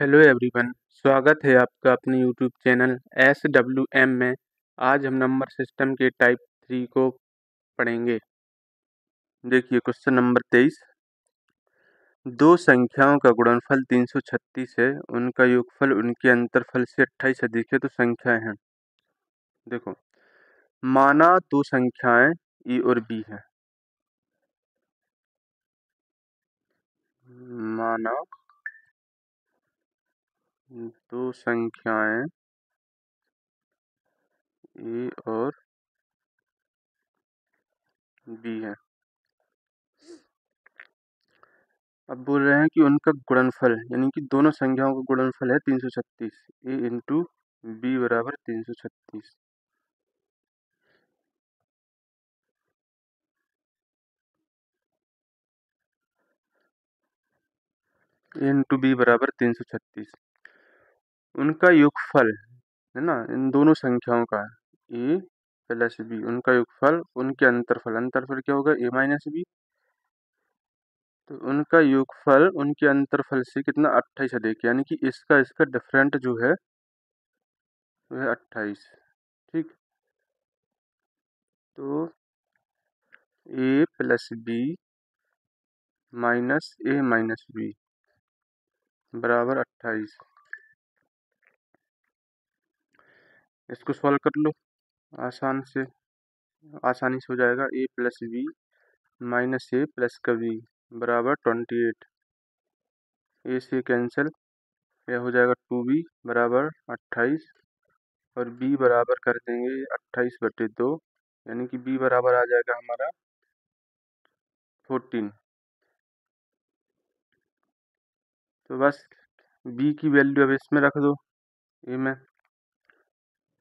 Hello everyone, स्वागत है आपका अपने यूट्यूब चैनल SWM में। आज हम नंबर सिस्टम के टाइप 3 को पढ़ेंगे। देखिए क्वेश्चन नंबर 23। दो संख्याओं का गुणनफल 336 है, उनका योगफल उनके अंतरफल से 28 अधिक है, तो संख्याएं हैं। देखो, माना दो संख्याएं ए और बी हैं। माना दो संख्याएं ए और बी हैं। अब बोल रहे हैं कि उनका गुणनफल यानी कि दोनों संख्याओं का गुणनफल है 336। ए इंटू बी बराबर 336। ए इंटू बी बराबर 336। उनका योगफल है ना, इन दोनों संख्याओं का ए प्लस बी, उनका योगफल उनके अंतरफल, अंतरफल क्या होगा ए माइनस बी, तो उनका योगफल उनके अंतरफल से कितना 28 अधिक, यानी कि इसका इसका डिफरेंट जो है वो है 28। ठीक, तो ए प्लस बी माइनस ए माइनस बी बराबर 28। इसको सॉल्व कर लो, आसान से आसानी से हो जाएगा। ए प्लस बी माइनस ए प्लस का बी बराबर 28। ए से कैंसिल, यह हो जाएगा 2b बराबर 28, और b बराबर कर देंगे 28/2, यानी कि b बराबर आ जाएगा हमारा 14। तो बस b की वैल्यू अब इसमें रख दो, ए में।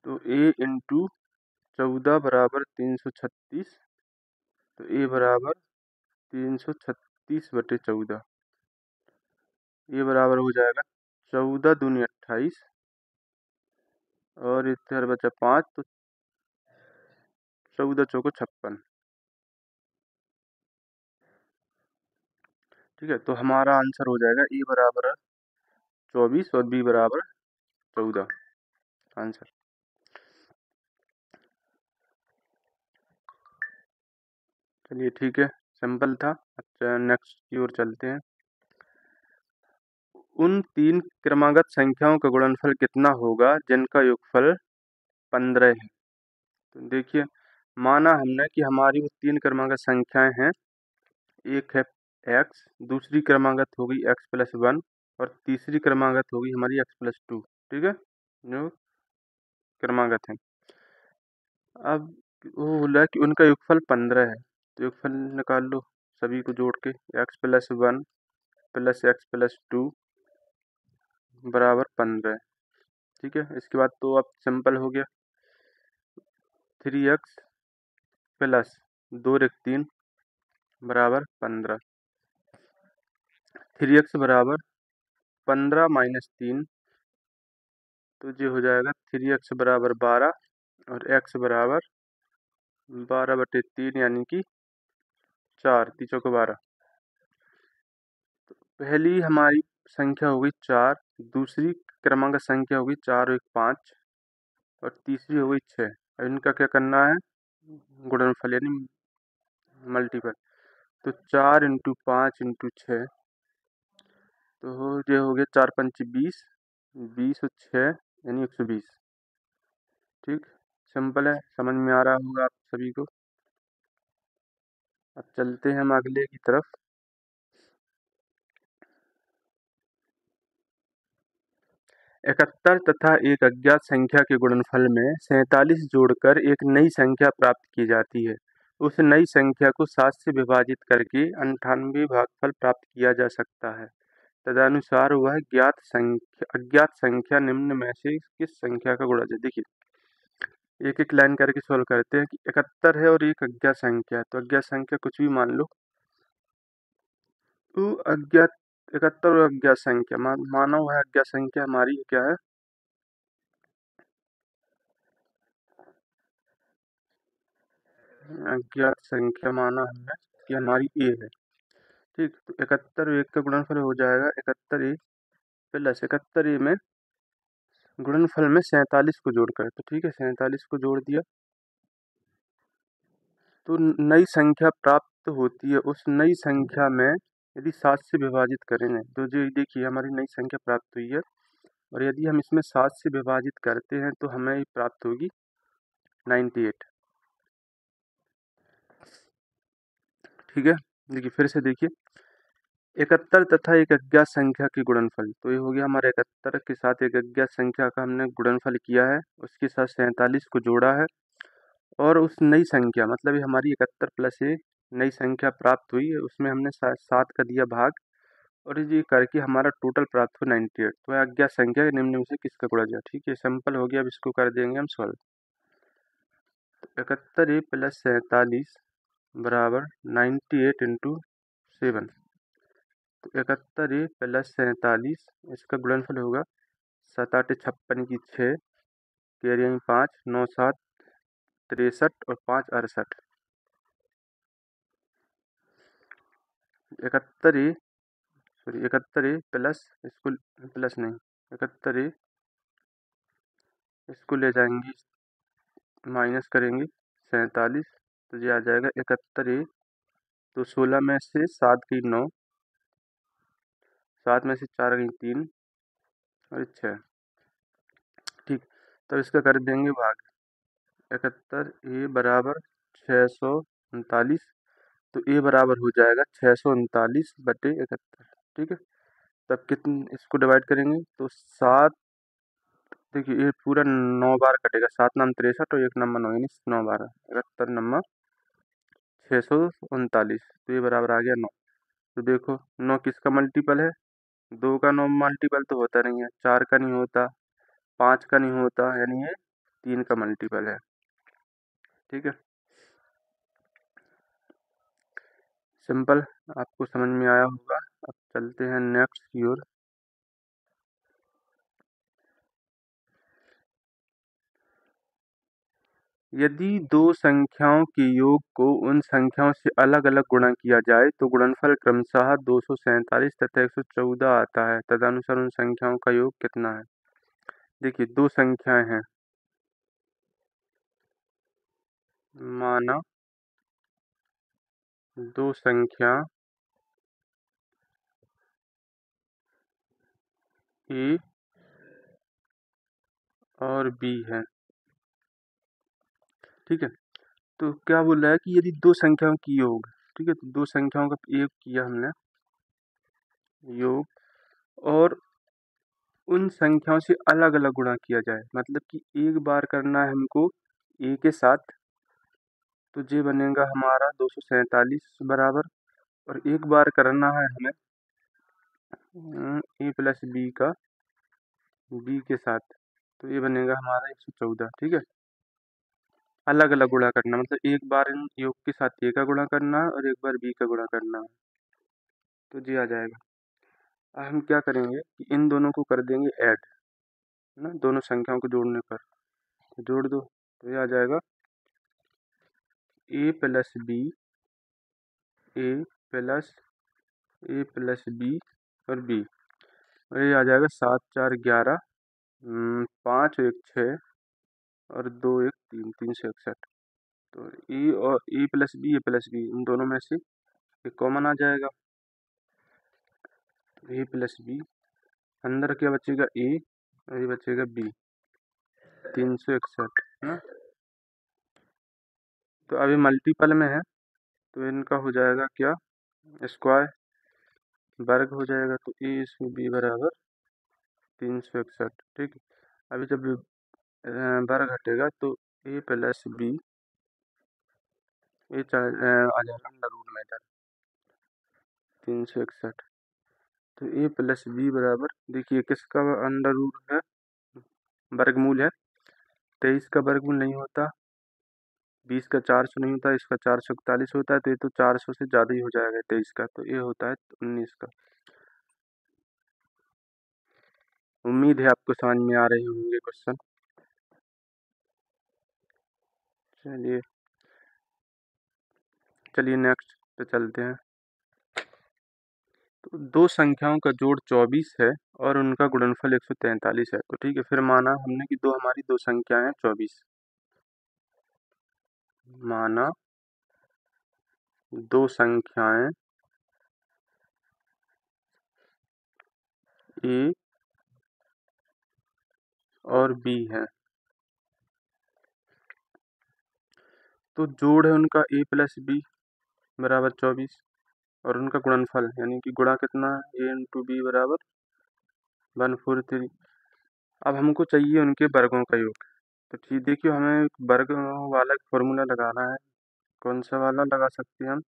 तो a इंटू 14 बराबर 336, तो a बराबर 336/14। ये बराबर हो जाएगा 14 दूनी 28, और इधर बचा 5, तो 14 चौको 56। ठीक है, तो हमारा आंसर हो जाएगा ए बराबर 24 और बी बराबर 14 आंसर। चलिए ठीक है, सिंपल था। अच्छा, नेक्स्ट की ओर चलते हैं। उन तीन क्रमागत संख्याओं का गुणनफल कितना होगा जिनका योगफल 15 है। तो देखिए, माना हमने कि हमारी वो तीन क्रमागत संख्याएं हैं। एक है x, दूसरी क्रमागत होगी x+1, और तीसरी क्रमागत होगी हमारी x+2। ठीक है, जो क्रमागत है। अब वो बोला कि उनका योगफल 15 है, तो योगफल निकाल लो सभी को जोड़ के। x+1 प्लस x+2 बराबर 15। ठीक है, इसके बाद तो अब सिंपल हो गया। 3x प्लस 2 3 बराबर 15। 3x बराबर 15 माइनस 3, तो ये हो जाएगा 3x बराबर 12, और x बराबर 12/3, यानी कि 4 तीन को 12। पहली हमारी संख्या हो गई 4, दूसरी क्रमांक संख्या होगी 4 और 1 5, और तीसरी हो गई 6। अब इनका क्या करना है, गुणनफल यानी मल्टीपल। तो 4 इंटू 5 इंटू 6, तो ये हो गया 4 पंच 20, 20 और 6 यानी 120। ठीक, सिंपल है, समझ में आ रहा होगा आप सभी को। अब चलते हैं हम अगले की तरफ। 71 तथा एक अज्ञात संख्या के गुणनफल में 47 जोड़कर एक नई संख्या प्राप्त की जाती है। उस नई संख्या को 7 से विभाजित करके 98 भागफल प्राप्त किया जा सकता है। तदनुसार वह अज्ञात संख्या निम्न में से किस संख्या का गुणज है। देखिए, एक एक लाइन करके सॉल्व करते हैं कि 71 है और एक अज्ञात संख्या है, तो अज्ञात संख्या कुछ भी मान लो। तो अज्ञात 71 और अज्ञात संख्या माना हुआ है, अज्ञात संख्या हमारी क्या है, अज्ञात संख्या माना है कि हमारी ए है। ठीक, तो 71 और 1 का गुणनफल हो जाएगा 71 ए प्लस 71A में गुणनफल में 47 को जोड़कर, तो ठीक है 47 को जोड़ दिया तो नई संख्या प्राप्त होती है। उस नई संख्या में यदि 7 से विभाजित करेंगे तो जो देखिए हमारी नई संख्या प्राप्त हुई है, और यदि हम इसमें 7 से विभाजित करते हैं तो हमें प्राप्त होगी 98। ठीक है, देखिए फिर से देखिए 71 तथा एक अज्ञात संख्या के गुणनफल, तो ये हो गया हमारे 71 के साथ एक अज्ञात संख्या का हमने गुणनफल किया है, उसके साथ 47 को जोड़ा है, और उस नई संख्या मतलब ये हमारी 71 प्लस ये नई संख्या प्राप्त हुई है, उसमें हमने 7 का दिया भाग, और ये करके हमारा टोटल प्राप्त हुआ 98। तो अज्ञात संख्या के निम्न में से किसका गुणा जाए। ठीक है, सिंपल हो गया, अब इसको कर देंगे हम सॉल्व। 71A प्लस 47 बराबर 98 इंटू 7। तो 71A प्लस 47 इसका गुणनफल होगा 7 8 56 की 6, कैरी 5 9 7 63 और 5 68। 71A प्लस इसको प्लस नहीं 71A इसको ले जाएंगे माइनस करेंगे 47, तो ये आ जाएगा 71A। तो 16 में से 7 गई 9, 7 में से 4 गई 3 और 6। ठीक, तो इसका कर देंगे भाग। 71A बराबर 639, तो ए बराबर हो जाएगा 639/71। ठीक है, तब कितने इसको डिवाइड करेंगे तो 7, देखिए ये पूरा 9 बार कटेगा, 7 नाम 63 और 1 नंबर 9 यानी 9 बार 71 नंबर 639, तो ये बराबर आ गया 9। तो देखो 9 किसका मल्टीपल है, 2 का 9 मल्टीपल तो होता नहीं है, 4 का नहीं होता, 5 का नहीं होता, यानी ये 3 का मल्टीपल है। ठीक है, सिंपल, आपको समझ में आया होगा। अब चलते हैं नेक्स्ट की ओर। यदि दो संख्याओं के योग को उन संख्याओं से अलग अलग गुणा किया जाए तो गुणनफल क्रमशः 247 तथा 114 आता है। तदनुसार उन संख्याओं का योग कितना है। देखिए दो संख्याएं हैं, माना दो संख्या ए और बी है। ठीक है, तो क्या बोल रहा है कि यदि दो संख्याओं की योग, ठीक है, तो दो संख्याओं का योग किया हमने योग, और उन संख्याओं से अलग अलग गुणा किया जाए, मतलब कि एक बार करना है हमको ए के साथ, तो ये बनेगा हमारा 247 बराबर, और एक बार करना है हमें ए प्लस बी का बी के साथ, तो ये बनेगा हमारा 114। ठीक है, अलग अलग गुणा करना मतलब एक बार इन योग के साथ ए का गुणा करना है और एक बार बी का गुणा करना है, तो जी आ जाएगा। अब हम क्या करेंगे कि इन दोनों को कर देंगे ऐड, है ना, दोनों संख्याओं को जोड़ने पर, तो जोड़ दो, तो ये आ जाएगा ए प्लस बी, ए प्लस ए प्लस बी और बी, और ये आ जाएगा 7 4 11, 5 1 6 और 2 1 3, 361। तो ए और ए प्लस बी इन दोनों में से एक कॉमन आ जाएगा, ए प्लस बी, अंदर क्या बचेगा ए और ये बचेगा बी, 361, है ना। तो अभी मल्टीपल में है तो इनका हो जाएगा क्या, स्क्वायर वर्ग हो जाएगा, तो ए इसमें बी बराबर 361। ठीक है, अभी जब वर्ग हटेगा तो ए प्लस बी, ये आ जाएगा अंडर रूट में इधर 361। तो ए प्लस बी बराबर, देखिए किसका अंडर रूट है, वर्गमूल है, 23 का वर्गमूल नहीं होता, 20 का 400 नहीं होता, इसका 441 होता है, तो ये तो 400 से ज़्यादा ही हो जाएगा 23 का, तो ये होता है 19 का। उम्मीद है आपको समझ में आ रहे होंगे क्वेश्चन। चलिए चलिए नेक्स्ट पे चलते हैं। तो दो संख्याओं का जोड़ 24 है और उनका गुणनफल 143 है। तो ठीक है, फिर माना हमने कि हमारी दो संख्याएं हैं 24। माना दो संख्याएं ए और बी है, तो जोड़ है उनका ए प्लस बी बराबर 24 और उनका गुणनफल यानी कि गुणा कितना, ए इंटू बी बराबर 143। अब हमको चाहिए उनके वर्गों का योग। तो ठीक, देखिए हमें वर्ग वाला फॉर्मूला लगाना है। कौन सा वाला लगा सकते हैं हम?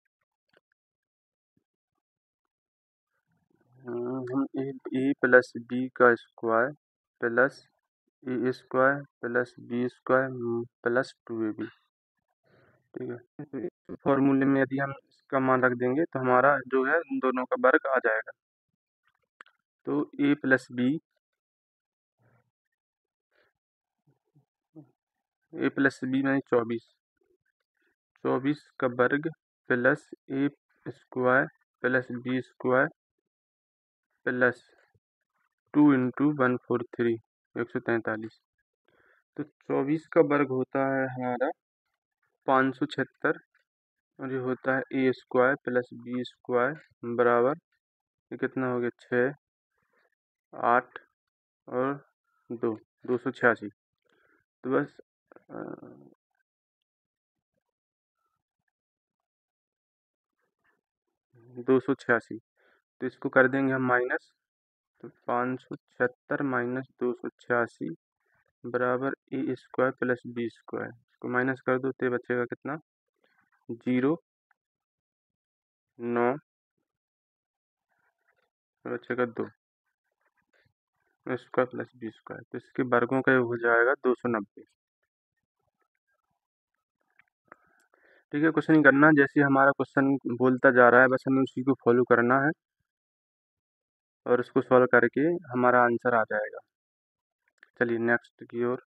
हम ए प्लस बी का square plus A square plus B square plus 2ab। ठीक है, तो इस फॉर्मूले में यदि हम इसका मान रख देंगे तो हमारा जो है उन दोनों का वर्ग आ जाएगा। तो ए प्लस बी यानी 24 का वर्ग plus A square plus B square plus 2 into 143 143। तो 24 का वर्ग होता है हमारा 576 और ये होता है A square plus B square बराबर, ये कितना हो गया 6 8 और 286। तो बस 286, तो इसको कर देंगे हम माइनस। तो 576 माइनस 286 बराबर ए स्क्वायर प्लस बी स्क्वायर, इसको माइनस कर दो तो बचेगा कितना 0 9 बचेगा 2 स्क्वायर प्लस बी स्क्वायर। तो इसके वर्गों का योग हो जाएगा 290। ठीक है, कुछ नहीं करना, जैसे हमारा क्वेश्चन बोलता जा रहा है बस हमें उसी को फॉलो करना है और उसको सॉल्व करके हमारा आंसर आ जाएगा। चलिए नेक्स्ट की ओर।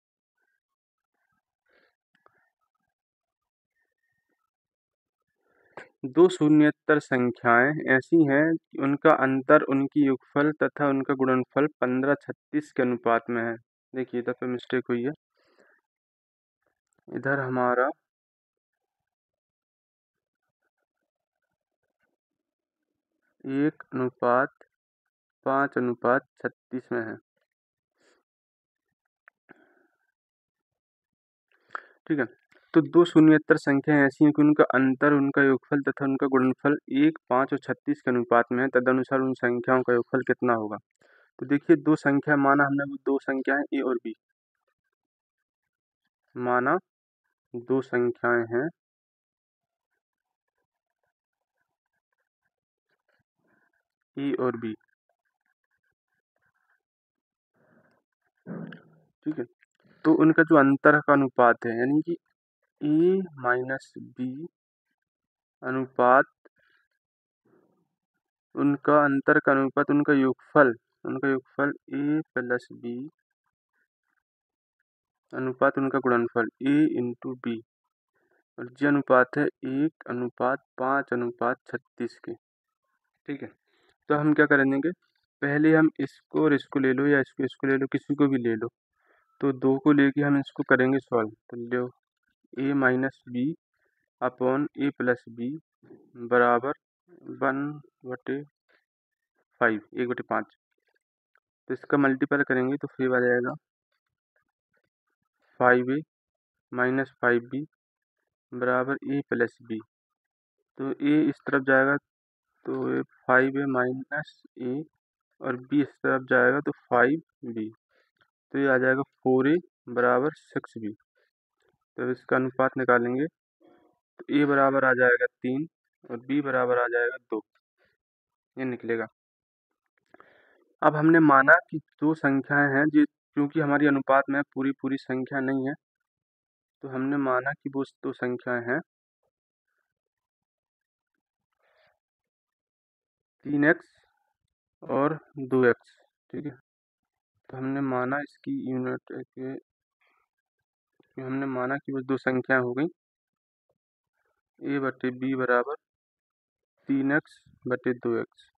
दो शून्येतर संख्याएं ऐसी हैं कि उनका अंतर उनकी योगफल तथा उनका गुणनफल 15-36 के अनुपात में है। देखिए इधर पे मिस्टेक हुई है, इधर हमारा 1:5:36 में है। ठीक है, तो दो शून्येतर संख्याएं ऐसी हैं कि उनका अंतर उनका योगफल तथा उनका गुणनफल 1, 5 और 36 के अनुपात में है, तदनुसार उन संख्याओं का योगफल कितना होगा। तो देखिए दो संख्या माना हमने, वो दो संख्या है ए और बी। माना दो संख्याएं हैं ए और बी। ठीक है, तो उनका जो अंतर का अनुपात है यानी कि ए माइनस बी अनुपात उनका अंतर का अनुपात उनका योगफल ए प्लस बी अनुपात उनका गुणनफल ए इंटू बी, और ये अनुपात है 1:5:36 के। ठीक है, तो हम क्या करेंगे, पहले हम इसको और इसको ले लो या इसको ले लो, किसी को भी ले लो। तो दो को लेके हम इसको करेंगे सॉल्व। तो लो ए माइनस बी अपॉन ए प्लस बी बराबर 1/5 1/5। तो इसका मल्टीपल करेंगे तो फिर आ जाएगा 5a माइनस 5b बराबर ए प्लस बी। तो ए इस तरफ जाएगा तो 5a माइनस ए और बी इस तरफ जाएगा तो 5b। तो ये आ जाएगा 4a बराबर 6b। तो इसका अनुपात निकालेंगे तो ए बराबर आ जाएगा 3 और बी बराबर आ जाएगा 2, ये निकलेगा। अब हमने माना कि दो संख्याएं हैं जो, क्योंकि हमारी अनुपात में पूरी पूरी संख्या नहीं है, तो हमने माना कि वो दो संख्याएं हैं 3x और 2x। ठीक है, तो हमने माना इसकी यूनिट के, हमने माना कि वो दो संख्याएं हो गई a/b बराबर 3x/2x।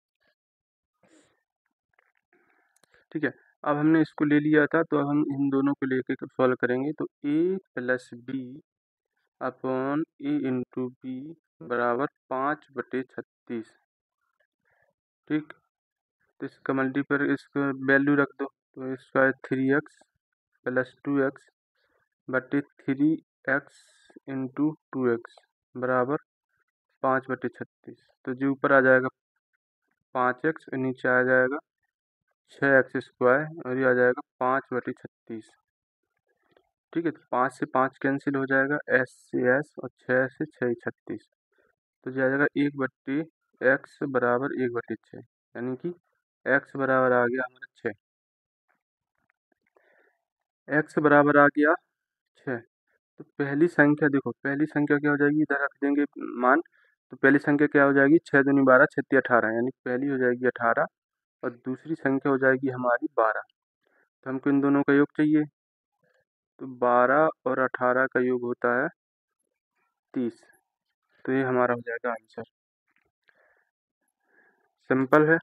ठीक है। अब हमने इसको ले लिया था, तो अब हम इन दोनों को लेके सॉल्व करेंगे। तो a plus b upon a into b बराबर 5/36। ठीक, तो इसका मल्टीपर इसका वैल्यू रख दो। तो इसका है 3x प्लस 2x बटे 3x इंटू 2x बराबर 5/36। तो जो ऊपर आ जाएगा 5x और नीचे आ जाएगा 6x² और ये आ जाएगा 5/36। ठीक है, तो 5 से 5 कैंसिल हो जाएगा, s से s और 6 से 6 36। तो जो आ जाएगा 1/x बराबर 1/6, यानी कि x बराबर आ गया हमारा 6। x बराबर आ गया 6। तो पहली संख्या देखो, पहली संख्या क्या हो जाएगी, इधर रख देंगे मान। तो पहली संख्या क्या हो जाएगी, 6 दूनी 12 6 तिया 18, यानी पहली हो जाएगी 18 और दूसरी संख्या हो जाएगी हमारी 12। तो हमको इन दोनों का योग चाहिए। तो 12 और 18 का योग होता है 30। तो ये हमारा हो जाएगा आंसर। सिंपल है।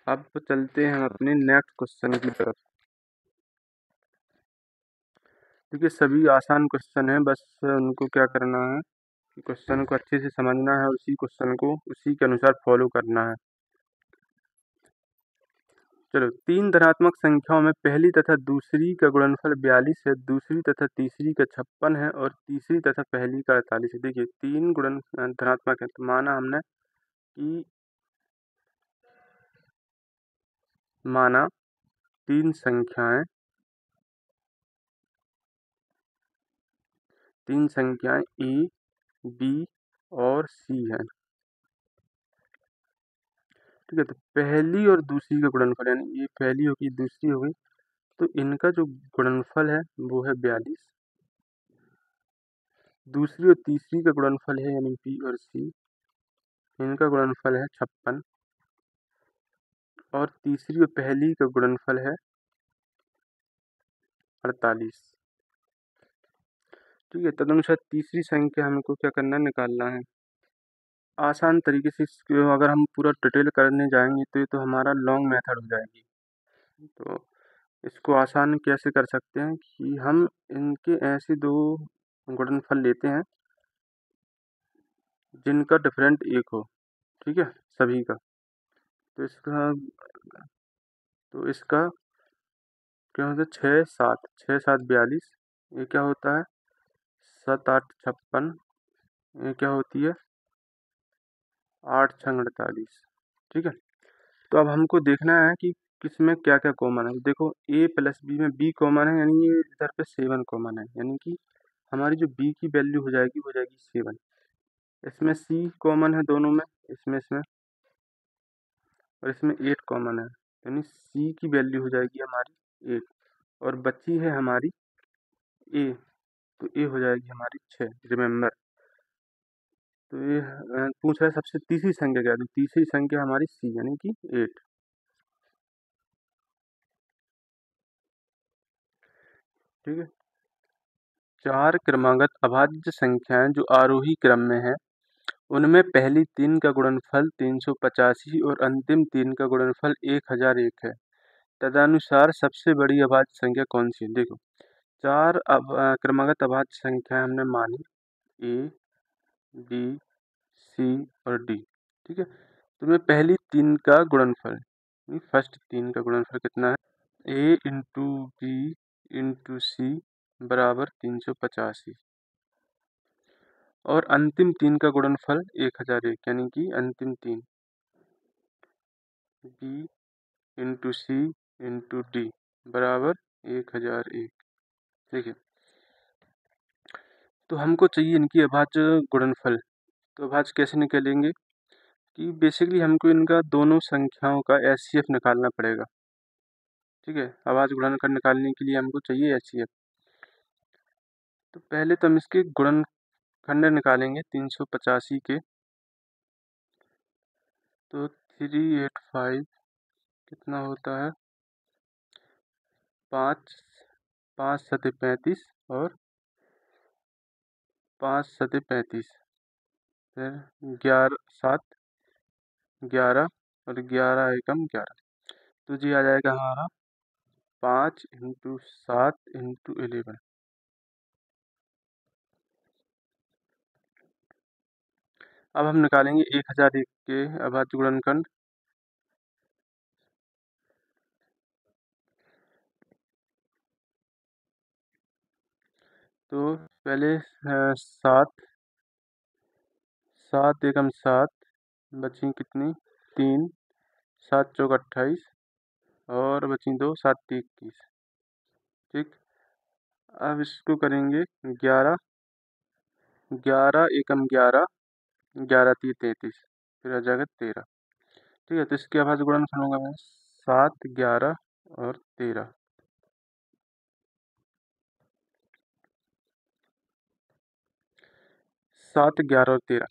अब चलते हैं हम अपने नेक्स्ट क्वेश्चन की तरफ। देखिए सभी आसान क्वेश्चन है, बस उनको क्या करना है कि क्वेश्चन को अच्छे से समझना है, उसी क्वेश्चन को उसी के अनुसार फॉलो करना है। चलो, 3 धनात्मक संख्याओं में पहली तथा दूसरी का गुणनफल 42 है, दूसरी तथा तीसरी का 56 है और तीसरी तथा पहली का 48 है। देखिए 3 धनात्मक है, तो माना हमने कि माना 3 संख्याएं ए बी और सी है। ठीक है, तो पहली और दूसरी का गुणनफल, यानी ये पहली होगी दूसरी हो गई, तो इनका जो गुणनफल है वो है 42। दूसरी और तीसरी का गुणनफल है यानी बी और सी, इनका गुणनफल है 56 और तीसरी और पहली का गुणनफल है 48। ठीक है, तदनुसार तीसरी संख्या हमको क्या करना है, निकालना है। आसान तरीके से इसको अगर हम पूरा डिटेल करने जाएंगे तो ये तो हमारा लॉन्ग मेथड हो जाएगी। तो इसको आसान कैसे कर सकते हैं कि हम इनके ऐसे दो गुणनफल लेते हैं जिनका डिफरेंट एक हो। ठीक है, सभी का। तो इसका क्या होता है, 6 7 42, ये क्या होता है 7 8 56, ये क्या होती है 8 6 48। ठीक है, तो अब हमको देखना है कि किसमें क्या क्या कॉमन है। देखो a प्लस बी में b कॉमन है, यानी ये इधर पे 7 कॉमन है, यानी कि हमारी जो b की वैल्यू हो जाएगी 7। इसमें c कॉमन है दोनों में, इसमें और इसमें 8 कॉमन है, यानी c की वैल्यू हो जाएगी हमारी 8 और बची है हमारी a, तो a हो जाएगी हमारी 6। रिमेम्बर, तो ये पूछ रहा है सबसे तीसरी संख्या क्या है, तो तीसरी संख्या हमारी c यानी कि 8। ठीक है, 4 क्रमागत अभाज्य संख्याएं जो आरोही क्रम में है, उनमें पहली 3 का गुणनफल 385 और अंतिम 3 का गुणनफल 1001 है। तदनुसार सबसे बड़ी अभाज्य संख्या कौन सी है। देखो 4 क्रमागत अभाज्य संख्याएं हमने मानी, ए बी सी और डी। ठीक है, तो मैं पहली 3 का गुणनफल, फर्स्ट 3 का गुणनफल कितना है, ए इंटू बी इंटू सी बराबर 385 और अंतिम 3 का गुणनफल 1001, यानी कि अंतिम 3 बी इंटू सी इंटू डी बराबर 1001। ठीक है, तो हमको चाहिए इनकी अभाज्य गुणनफल। तो अभाज्य कैसे निकालेंगे कि बेसिकली हमको इनका दोनों संख्याओं का एचसीएफ निकालना पड़ेगा। ठीक है, अभाज्य गुणनफल निकालने के लिए हमको चाहिए एचसीएफ। तो पहले तो हम इसके गुणनखंड निकालेंगे 385 के। तो 385 कितना होता है, 5 5 सते 35 और 5 सते 35, फिर 11 7 11 और 11 एकम 11, तो जी आ जाएगा हमारा 5 इंटू 7 इंटू 11। अब हम निकालेंगे 1001 के अभाज्य गुणनखंड। तो पहले 7, 7 एकम 7, बची कितनी 3, 7 चौक 28 और बची 2, 7 तीन 21। ठीक, अब इसको करेंगे 11, 11 एकम 11, 11 तीन 33, फिर आ जाएगा 13। ठीक है, तो इसके अभाज्य गुणनखंड होगा मैं 7, 11 और 13। 7, 11 और 13।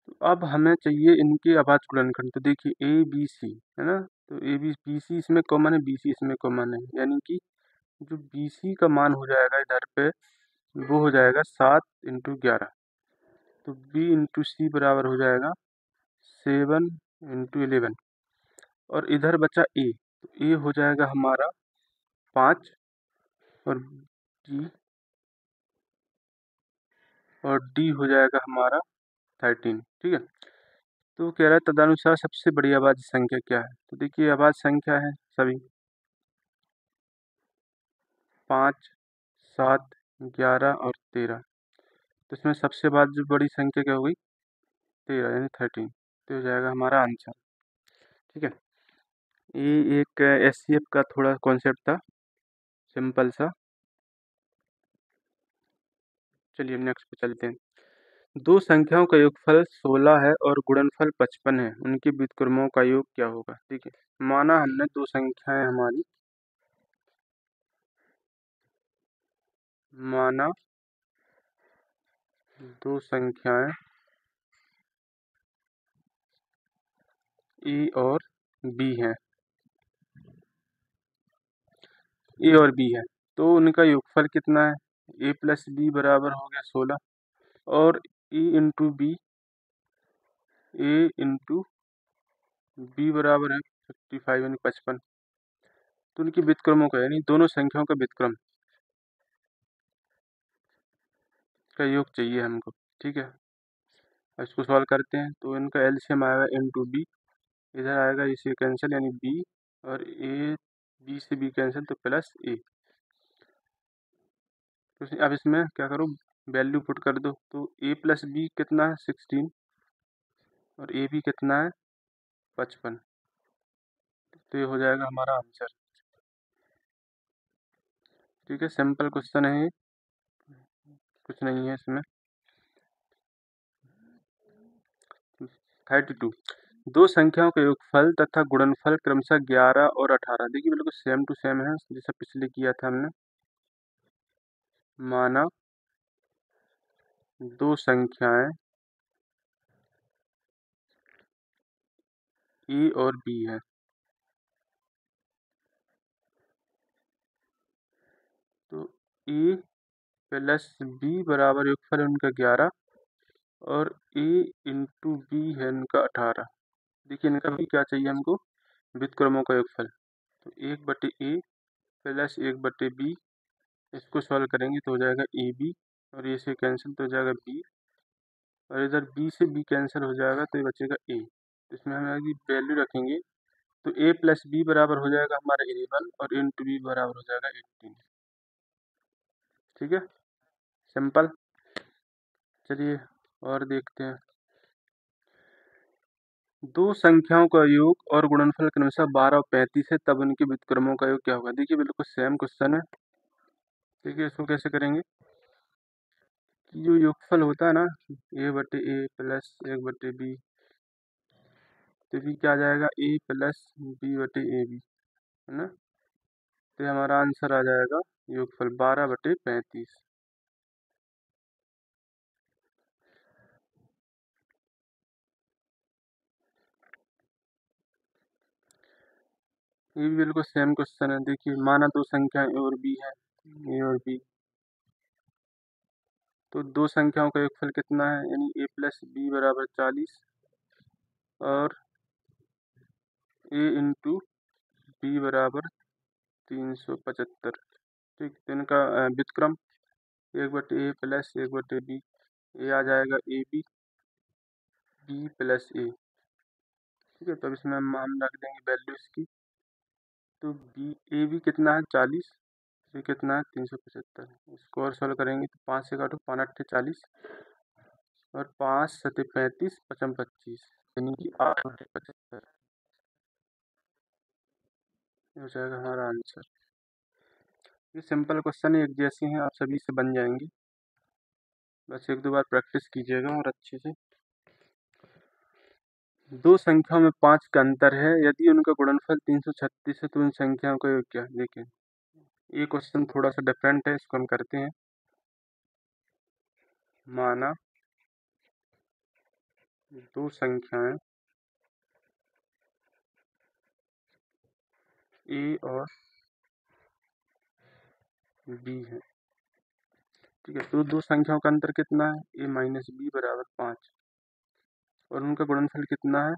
तो अब हमें चाहिए इनके अभाज्य गुणनखंड। तो देखिए ए बी सी है ना, तो ए बी बी सी इसमें कॉमन है, बी सी इसमें कॉमन है, यानी कि जो बी सी का मान हो जाएगा इधर पे वो हो जाएगा 7 इंटू 11। तो बी इंटू सी बराबर हो जाएगा 7 इंटू 11। और इधर बचा ए, तो ए हो जाएगा हमारा 5 और डी हो जाएगा हमारा 13। ठीक है, तो कह रहा है तदनुसार सबसे बड़ी अभाज्य संख्या क्या है। तो देखिए अभाज्य संख्या है सभी 5, 7, 11 और 13। तो इसमें सबसे बाद जो बड़ी संख्या क्या होगी 13 यानी 13, तो हो जाएगा हमारा आंसर। ठीक है, ये एक एससीएफ का थोड़ा कॉन्सेप्ट था, सिंपल सा। चलिए नेक्स्ट पे चलते हैं। दो संख्याओं का योगफल 16 है और गुणनफल 55 है, उनके व्युत्क्रमों का योग क्या होगा। ठीक है, माना हमने दो संख्याएं हमारी, माना दो संख्याएं ए और बी हैं, ए और बी है, तो उनका योगफल कितना है, ए प्लस बी बराबर हो गया 16 और ए इंटू बी, ए इंटू बी बराबर है 55 यानी 55। तो उनके व्युत्क्रमों का यानी दोनों संख्याओं का व्युत्क्रम का योग चाहिए हमको। ठीक है, अब इसको सॉल्व करते हैं। तो इनका एलसीएम आएगा इंटू बी, इधर आएगा इसे कैंसिल यानी बी, और ए बी से बी कैंसिल तो प्लस ए। तो अब इसमें क्या करो, वैल्यू पुट कर दो। तो ए प्लस बी कितना है 16 और ए बी कितना है 55। तो ये हो जाएगा हमारा आंसर। ठीक है, सिंपल क्वेश्चन है ये, कुछ नहीं है इसमें। 32, दो संख्याओं का योगफल तथा गुणनफल क्रमशः 11 और 18। देखिए बिल्कुल सेम टू सेम है जैसा पिछले किया था हमने। माना दो संख्याएं ए और बी है, तो ए प्लस बी बराबर योगफल है उनका 11 और ए इंटू बी है उनका 18। देखिए इनका भी क्या चाहिए हमको, व्युत्क्रमों का योगफल। तो 1/a प्लस 1/b, इसको सॉल्व करेंगे तो हो जाएगा ए बी, और ये से कैंसिल तो हो जाएगा बी, और इधर बी से बी कैंसिल हो जाएगा तो ये बचेगा ए। तो इसमें हम आगे वैल्यू रखेंगे, तो ए प्लस बी बराबर हो जाएगा हमारा 11 और इंटू बी बराबर हो जाएगा 18। ठीक है, सिंपल। चलिए और देखते हैं। दो संख्याओं का योग और गुणनफल क्रमशः 12 और 35 है, तब उनके व्युत्क्रमों का योग क्या होगा। देखिए बिल्कुल सेम क्वेश्चन है। देखिए इसको कैसे करेंगे कि जो योगफल होता है ना a/a प्लस 1/b, तो भी क्या आ जाएगा a प्लस b/ab, है ना। तो ये हमारा आंसर आ जाएगा योगफल 12/35। ये भी बिल्कुल सेम क्वेश्चन है। देखिए माना दो संख्याएं ए और बी है, ए और बी, तो दो संख्याओं का योगफल कितना है, यानी a प्लस बी बराबर 40 और ए इंटू बी बराबर 375। ठीक, तो इनका व्युत्क्रम 1/a प्लस 1/b, ए आ जाएगा ए बी, बी प्लस ए। ठीक है, तो अब इसमें हम रख देंगे वैल्यू इसकी। तो बी ए बी कितना है 40, ये कितना है 375। इसको और सॉल्व करेंगे तो 5 से काटो, 5 8 40 और 5 7 35 55 25, यानी कि 8/75 हो जाएगा हमारा आंसर। ये सिंपल क्वेश्चन है, एक जैसे हैं, आप सभी से बन जाएंगे, बस एक दो बार प्रैक्टिस कीजिएगा और अच्छे से। दो संख्याओं में 5 का अंतर है, यदि उनका गुणनफल 336 है तो उन संख्याओं का योग क्या है। देखिए ये क्वेश्चन थोड़ा सा डिफरेंट है, इसको हम करते हैं। माना दो संख्याएं ए और बी है। ठीक है, तो दो संख्याओं का अंतर कितना है, ए माइनस बी बराबर 5, और उनका गुणनफल कितना है,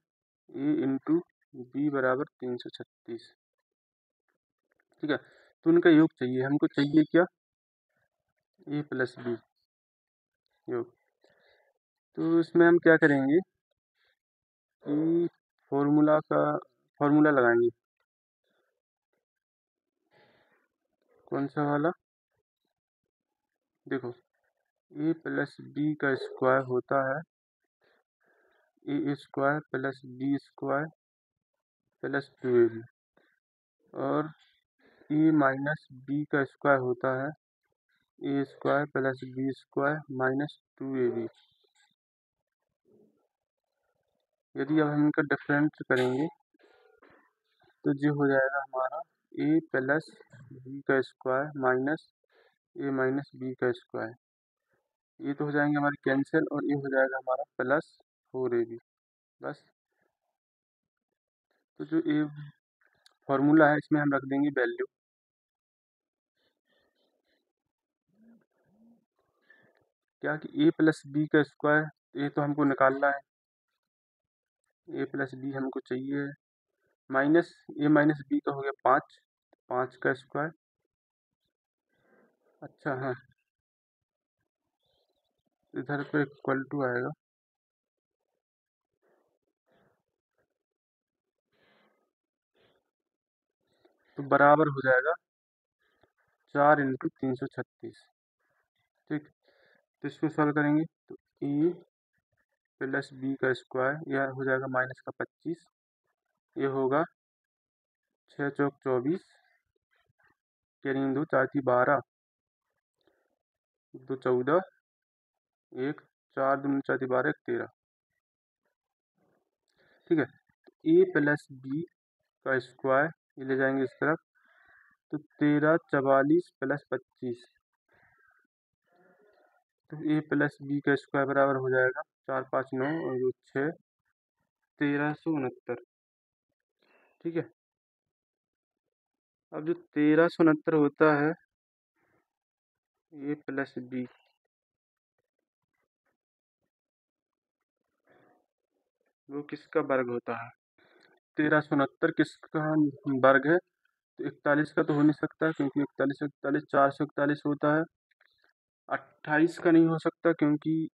ए इंटू बी बराबर 336। ठीक है, तो उनका योग चाहिए, हमको चाहिए क्या, ए प्लस बी योग। तो इसमें हम क्या करेंगे कि फॉर्मूला लगाएंगे। कौन सा वाला, देखो ए प्लस बी का स्क्वायर होता है A square plus B square plus 2ab, और ए माइनस बी का स्क्वायर होता है A square plus B square minus 2ab। यदि अब हम इनका डिफरेंस करेंगे तो जो हो जाएगा हमारा ए प्लस बी का स्क्वायर माइनस ए माइनस बी का स्क्वायर, ये तो हो जाएंगे हमारे कैंसिल, और ये हो जाएगा हमारा प्लस 4ab बस। तो जो ए फॉर्मूला है इसमें हम रख देंगे वैल्यू, क्या कि ए प्लस बी का स्क्वायर, ये तो हमको निकालना है, ए प्लस बी हमको चाहिए, माइनस ए माइनस बी का हो गया 5, 5 का स्क्वायर। अच्छा हाँ, इधर पे इक्वल टू आएगा, तो बराबर हो जाएगा 4 इंटू 336। ठीक, तो इसको सॉल्व करेंगे तो ए प्लस बी का स्क्वायर, यह हो जाएगा माइनस का 25, ये होगा 6 चौक 24, यानी 2 4 थी 12, 2 14, 1 4 2 4 थी 12 1 13। ठीक है, तो ए प्लस बी का स्क्वायर ये ले जाएंगे इस तरफ, तो 13 44 प्लस 25, तो ए प्लस बी का स्क्वायर बराबर हो जाएगा 4 5 9 और 6 1369। ठीक है, अब जो 1369 होता है ए प्लस बी, वो किसका वर्ग होता है, 1369 किसका वर्ग है, तो 41 का तो हो नहीं सकता क्योंकि 41 41 441 होता है, 28 का नहीं हो सकता क्योंकि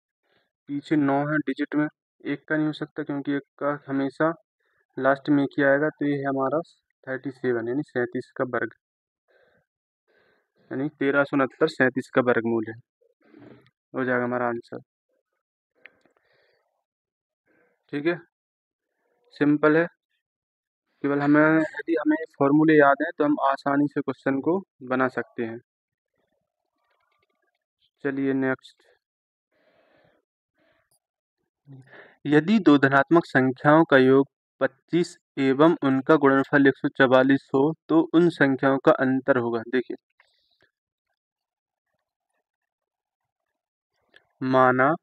पीछे 9 है डिजिट में, एक का नहीं हो सकता क्योंकि एक का हमेशा लास्ट में एक ही आएगा, तो ये है हमारा 37 यानी 37 का वर्ग, यानी 1369 37 का वर्गमूल है, हो जाएगा हमारा आंसर। ठीक है, सिंपल है, केवल हमें यदि हमें फॉर्मूले याद हैं तो हम आसानी से क्वेश्चन को बना सकते हैं। चलिए नेक्स्ट, यदि दो धनात्मक संख्याओं का योग 25 एवं उनका गुणनफल 144 हो तो उन संख्याओं का अंतर होगा। देखिए माना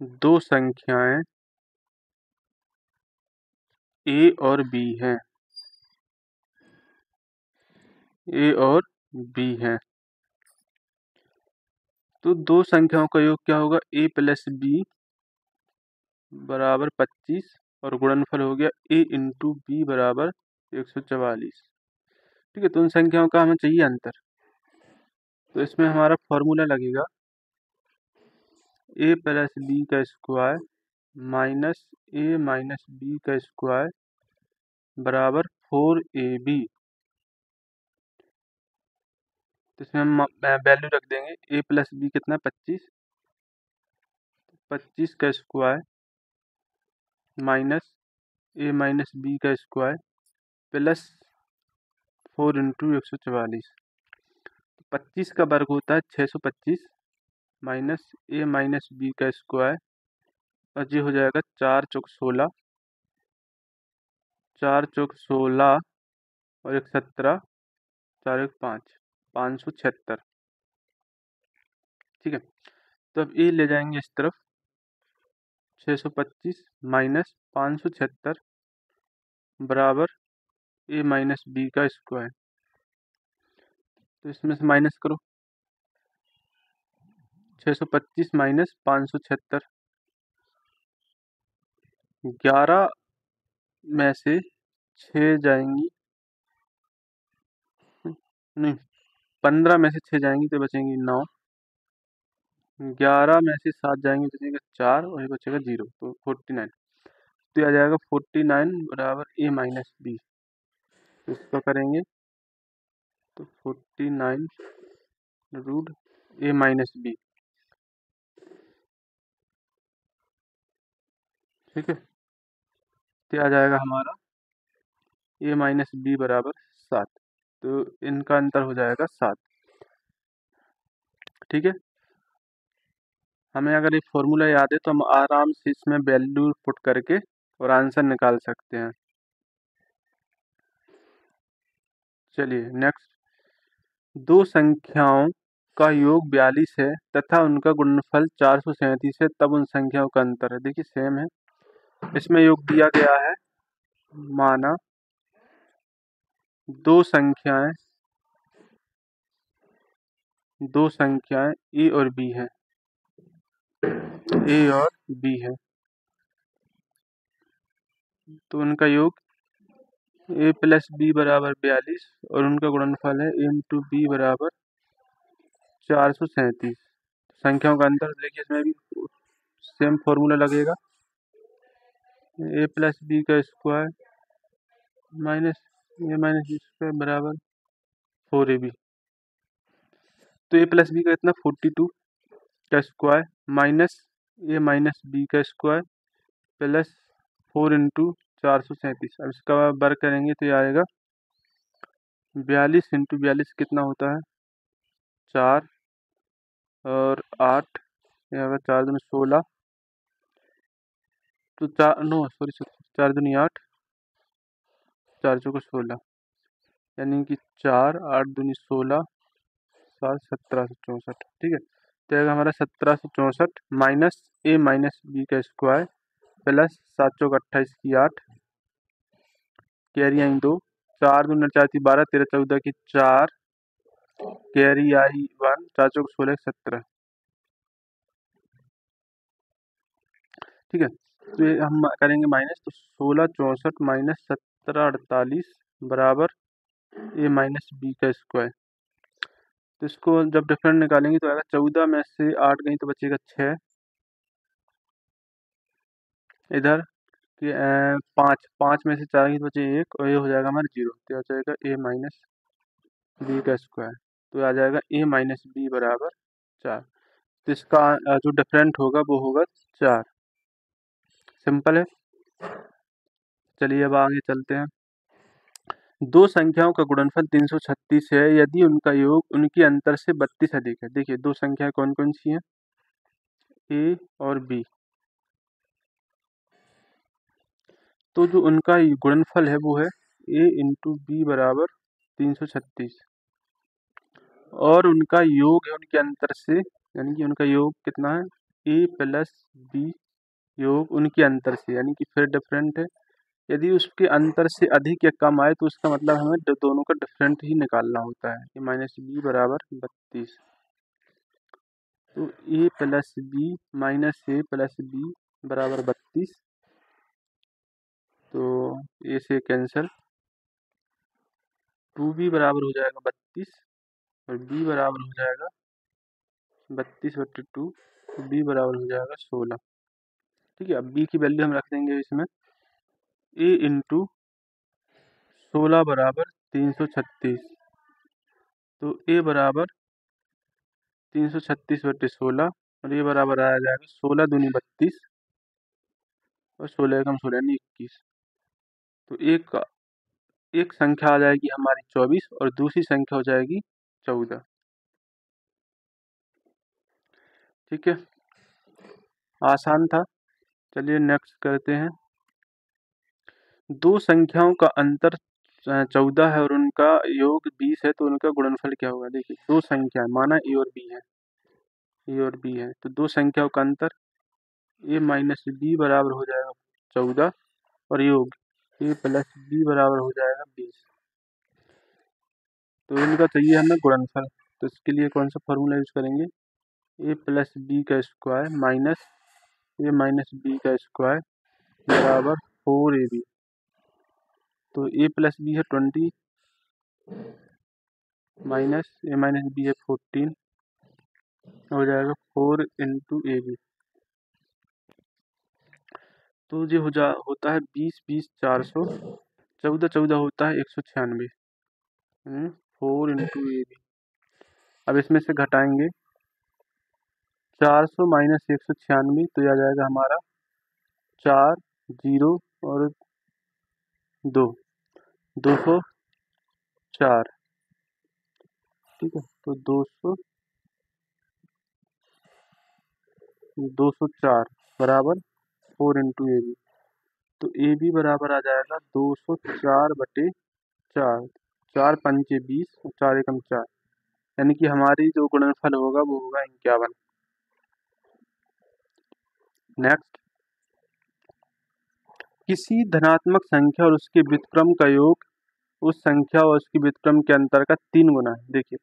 दो संख्याएं ए और बी हैं, ए और बी हैं, तो दो संख्याओं का योग क्या होगा, ए प्लस बी बराबर 25 और गुणनफल हो गया a इंटू बी बराबर 144। ठीक है, तो उन संख्याओं का हमें चाहिए अंतर। तो इसमें हमारा फॉर्मूला लगेगा a प्लस बी का square minus a minus B का स्क्वायर बराबर 4ab। तो इसमें हम वैल्यू रख देंगे a प्लस बी कितना 25, 25 का square minus a minus B का स्क्वायर प्लस 4 इंटू 144। 25 का वर्ग होता है 625 माइनस a माइनस बी का स्क्वायर और ये हो जाएगा 4 चौक 16, 4 चौक 16 और 1 17, 4 1 5, 576। ठीक है, तो अब a ले जाएंगे इस तरफ 625 माइनस 576 बराबर a माइनस बी का स्क्वायर। तो इसमें से माइनस करो 625 माइनस 576, 11 में से 6 जाएंगी, नहीं 15 में से 6 जाएंगी तो बचेंगी 9, 11 में से 7 जाएंगे तो बचेगा 4 और ये बचेगा 0, तो 49। तो आ जाएगा 49 बराबर a माइनस बी। तो इसका करेंगे तो 49 रूट a माइनस बी। ठीक है, तो आ जाएगा हमारा a माइनस बी बराबर 7। तो इनका अंतर हो जाएगा 7। ठीक है, हमें अगर ये फॉर्मूला याद है तो हम आराम से इसमें वैल्यू पुट करके और आंसर निकाल सकते हैं। चलिए नेक्स्ट, दो संख्याओं का योग 42 है तथा उनका गुणनफल 437 है, तब उन संख्याओं का अंतर है। देखिए सेम है, इसमें योग दिया गया है, माना दो संख्याएं ए और बी हैं, ए और बी है, तो उनका योग ए प्लस बी बराबर 42 और उनका गुणनफल है ए इंटू बी बराबर 437। संख्याओं का अंतर देखिए, इसमें भी सेम फॉर्मूला लगेगा, ए प्लस बी का स्क्वायर माइनस ए माइनस बी स्क्वायर बराबर 4ab। तो ए प्लस बी का इतना 42 का स्क्वायर माइनस ए माइनस बी का स्क्वायर प्लस 4 इंटू 437। अब इसका वर्ग करेंगे तो ये आएगा 42 इंटू 42 कितना होता है 4 और 8, ये आएगा 4 दूनी 16, तो 4 नो सॉरी 4 दूनी 8, 4 चौको 16, यानी कि 4 8 दूनी 16, 7 1764। ठीक है, तो आएगा हमारा 1764 माइनस ए माइनस बी का स्क्वायर प्लस 7 चौक 28 की 8, कैरी आई 2, 4 दूनी 4 12, 13 14 की 4, कैरी आई 1, 4 चौक 16 17। ठीक है, तो ये हम करेंगे माइनस, तो 1664 माइनस 1748 बराबर ए माइनस बी का स्क्वायर। तो इसको जब डिफरेंट निकालेंगे तो आएगा 14 में से 8 गई तो बचेगा 6, इधर 5 में से 4 गई तो बचे 1 और ये हो जाएगा हमारा 0, तो आ जाएगा ए माइनस बी का स्क्वायर। तो आ जाएगा ए माइनस बी बराबर 4। तो इसका जो डिफरेंट होगा वो होगा 4। सिंपल है। चलिए अब आगे चलते हैं। दो संख्याओं का गुणनफल 336 है यदि उनका योग उनकी अंतर से 32 अधिक है। देखिए दो संख्याएं कौन कौन सी हैं, ए और बी। तो जो उनका गुणनफल है वो है ए इंटू बी बराबर 336 और उनका योग है उनके अंतर से, यानी कि उनका योग कितना है ए प्लस बी योग उनके अंतर से, यानी कि फिर डिफरेंट है। यदि उसके अंतर से अधिक या कम आए तो उसका मतलब हमें दोनों का डिफरेंट ही निकालना होता है। ए माइनस बी बराबर 32, तो ए प्लस बी माइनस ए प्लस बी बराबर 32। तो ए से कैंसिल, 2b बराबर हो जाएगा 32 और b बराबर हो जाएगा 32/2, तो b बराबर हो जाएगा 16। ठीक है, अब b की वैल्यू हम रख देंगे इसमें, a इंटू 16 बराबर 336, तो a बराबर 336/16 और ये बराबर आ जाएगा 16 दूनी 32 और 16 एकम 16 यानी 21। तो एक संख्या आ जाएगी हमारी 24 और दूसरी संख्या हो जाएगी 14। ठीक है, आसान था। चलिए नेक्स्ट करते हैं। दो संख्याओं का अंतर 14 है और उनका योग 20 है, तो उनका गुणनफल क्या होगा। देखिए, दो संख्या माना ए और बी है, ए और बी है, तो दो संख्याओं का अंतर ए माइनस बी बराबर हो जाएगा 14 और योग ए प्लस बी बराबर हो जाएगा 20। तो इनका चाहिए हमें गुणनफल, तो इसके लिए कौन सा फॉर्मूला यूज करेंगे, ए प्लस बी का स्क्वायर माइनस ए माइनस बी का स्क्वायर बराबर 4ab। तो ए प्लस बी है 20 माइनस ए माइनस बी है 14, हो जाएगा 4 इंटू ए बी। तो ये होता है 20 20 400, 14 14 होता है 196, 4 इंटू ए बी। अब इसमें से घटाएंगे 400 माइनस 196, तो यह आ जाएगा हमारा 4 0 और 2 204। ठीक है, तो 204 बराबर 4 इंटू ए बी। तो ए बी बराबर आ जाएगा 204/4, 4 पंचे 20 और 4 एकम 4, यानी कि हमारी जो गुणनफल होगा वो होगा 51। नेक्स्ट, किसी धनात्मक संख्या और उसके व्युत्क्रम का योग उस संख्या और उसके व्युत्क्रम के अंतर का 3 गुना है। देखिए,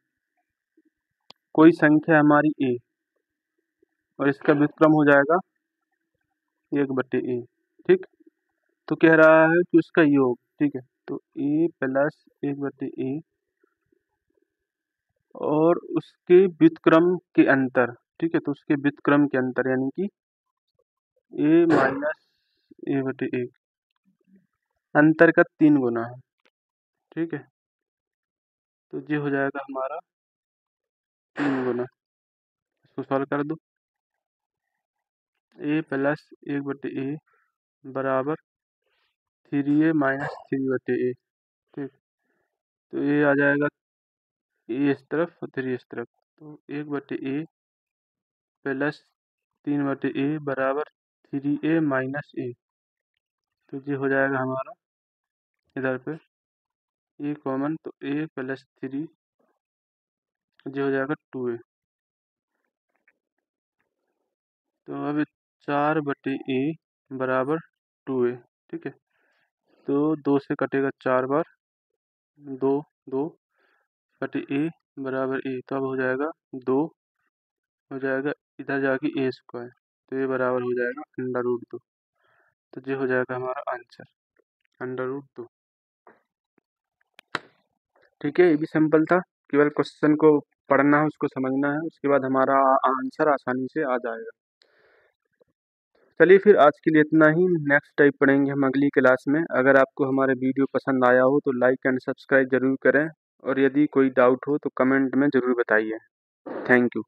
कोई संख्या हमारी a और इसका व्युत्क्रम हो जाएगा 1/a। ठीक, तो कह रहा है कि उसका योग, ठीक है, तो a प्लस 1/a और उसके व्युत्क्रम के अंतर, ठीक है, तो उसके व्युत्क्रम के अंतर यानी कि a माइनस a/a अंतर का 3 गुना है। ठीक है, तो ये हो जाएगा हमारा 3 गुना। इसको सॉल्व कर दो, a प्लस 1/a बराबर 3a माइनस 3/a। ठीक, तो ये आ जाएगा a इस तरफ और 3 इस तरफ, तो 1/a प्लस 3/a बराबर 3a माइनस a। तो ये हो जाएगा हमारा इधर पे a कॉमन, तो a प्लस 3 ये हो जाएगा 2a। तो अब 4/a बराबर 2a। ठीक है, तो 2 से कटेगा 4 बार, 2 2/a बराबर a, तो अब हो जाएगा 2 हो जाएगा इधर जाके a स्क्वायर, तो ये बराबर हो जाएगा √2। तो ये हो जाएगा हमारा आंसर √2। ठीक है, ये भी सिंपल था, केवल क्वेश्चन को पढ़ना है, उसको समझना है, उसके बाद हमारा आंसर आसानी से आ जाएगा। चलिए फिर आज के लिए इतना ही, नेक्स्ट टाइप पढ़ेंगे हम अगली क्लास में। अगर आपको हमारे वीडियो पसंद आया हो तो लाइक एंड सब्सक्राइब ज़रूर करें और यदि कोई डाउट हो तो कमेंट में ज़रूर बताइए। Thank you.